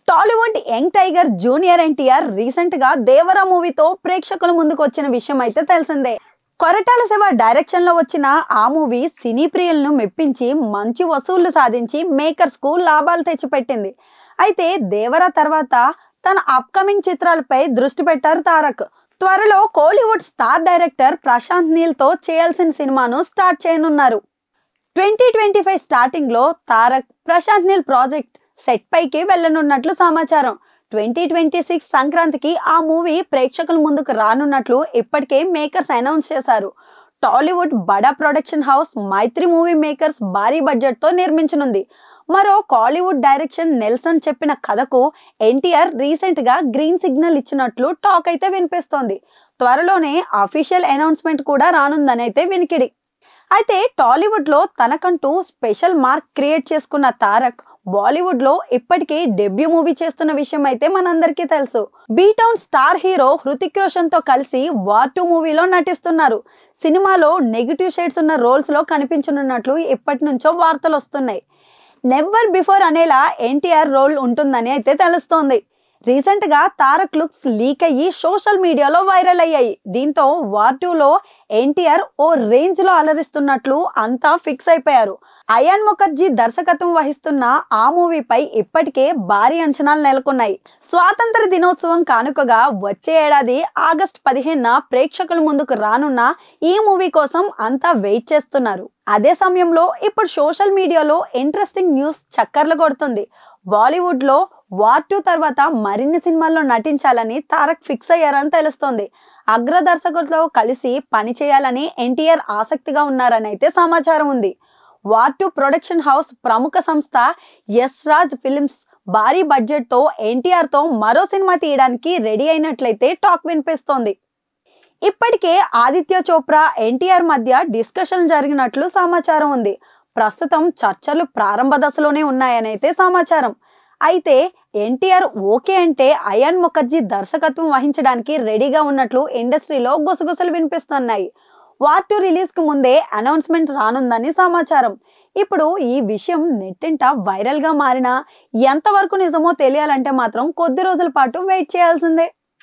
Tollywood young tiger junior NTR recent గా దేవరా మూవీతో ప్రేక్షకుల ముందుకు వచ్చిన విషయం అయితే తెలిసిందే. కొరటాల శివ డైరెక్షన్ లో వచ్చిన ఆ మూవీ సినీ ప్రియులను మెప్పించి మంచి వసూళ్లు సాధించి మేకర్స్ కు లాభాలు తెచ్చిపెట్టింది. అయితే దేవరా తర్వాత తన అప్కమింగ్ చిత్రాలపై దృష్టి పెట్టారు తారక్. త్వరలో కోలీవుడ్ స్టార్ డైరెక్టర్ ప్రశాంత్ నీల్ తో చేయాల్సిన సినిమాను స్టార్ట్ చేయనున్నారు. 2025 స్టార్టింగ్ లో తారక్ ప్రశాంత్ నీల్ ప్రాజెక్ట్ సెట్ పైకి వెళ్లనున్నట్లు సమాచారం. 2026 సంక్రాంతికి ఆ మూవీ ప్రేక్షకుల ముందుకు రానున్నట్లు ఇప్పటికే మేకర్స్ అనౌన్స్ చేశారు. టాలీవుడ్ బడా ప్రొడక్షన్ హౌస్ మైత్రి మూవీ మేకర్స్ భారీ బడ్జెట్ తో నిర్మించనుంది. మరో కాలీవుడ్ డైరెక్షన్ నెల్సన్ చెప్పిన కథకు ఎన్టీఆర్ రీసెంట్ గా గ్రీన్ సిగ్నల్ ఇచ్చినట్లు టాక్ అయితే వినిపిస్తోంది. త్వరలోనే అఫీషియల్ అనౌన్స్మెంట్ కూడా రానుందని అయితే వినికిడి. అయితే టాలీవుడ్ లో తనకంటూ స్పెషల్ మార్క్ క్రియేట్ చేసుకున్న తారక్ బాలీవుడ్ లో ఇప్పటికే డెబ్యూ మూవీ చేస్తున్న విషయం అయితే మనందరికీ తెలుసు. B-Town star hero Hrithik Roshan తో కలిసి వార్ 2 మూవీలో నటిస్తున్నారు. సినిమాలో నెగిటివ్ షేడ్స్ ఉన్న రోల్స్ లో కనిపించనున్నట్లు ఎప్పటి నుంచో వార్తలు వస్తున్నాయి. నెవర్ బిఫోర్ అనేలా ఎన్టీఆర్ రోల్ ఉంటుందని అయితే తెలుస్తోంది. రీసెంట్ గా తారక్ లుక్స్ లీక్ అయ్యి సోషల్ మీడియాలో వైరల్ అయ్యాయి. దీంతో వార్ 2లో ఎన్టీఆర్ ఓ రేంజ్ లో అలరిస్తున్నట్లు అంతా ఫిక్స్ అయిపోయారు. అయాన్ ముఖర్జీ దర్శకత్వం వహిస్తున్న ఆ మూవీపై ఇప్పటికే భారీ అంచనాలు నెలకొన్నాయి. స్వాతంత్ర దినోత్సవం కానుకగా వచ్చే ఏడాది ఆగస్టు 15న ప్రేక్షకుల ముందుకు రానున్న ఈ మూవీ కోసం అంతా వెయిట్ చేస్తున్నారు. అదే సమయంలో ఇప్పుడు సోషల్ మీడియాలో ఇంట్రెస్టింగ్ న్యూస్ చక్కర్లు కొడుతుంది. బాలీవుడ్ లో వార్ 2 తర్వాత మరిన్ని సినిమాల్లో నటించాలని తారక్ ఫిక్స్ అయ్యారని తెలుస్తోంది. అగ్ర దర్శకులతో కలిసి పని చేయాలని ఎన్టీఆర్ ఆసక్తిగా ఉన్నారని అయితే సమాచారం ఉంది. వార్ 2 ప్రొడక్షన్ హౌస్ ప్రముఖ సంస్థ యశ్ రాజ్ ఫిల్మ్స్ భారీ బడ్జెట్ తో ఎన్టీఆర్ తో మరో సినిమా తీయడానికి రెడీ అయినట్లయితే టాక్ వినిపిస్తోంది. ఇప్పటికే ఆదిత్య చోప్రా ఎన్టీఆర్ మధ్య డిస్కషన్ జరిగినట్లు సమాచారం ఉంది. ప్రస్తుతం చర్చలు ప్రారంభ దశలోనే ఉన్నాయని అయితే సమాచారం. అయితే ఎన్టీఆర్ ఓకే అంటే అయాన్ ముఖర్జీ దర్శకత్వం వహించడానికి రెడీగా ఉన్నట్లు ఇండస్ట్రీలో గుసగుసలు వినిపిస్తున్నాయి. వార్ 2 రిలీజ్ కు ముందే అనౌన్స్మెంట్ రానుందని సమాచారం. ఇప్పుడు ఈ విషయం నెట్టింట వైరల్ గా మారినా ఎంతవరకు నిజమో తెలియాలంటే మాత్రం కొద్ది రోజుల పాటు వెయిట్ చేయాల్సిందే.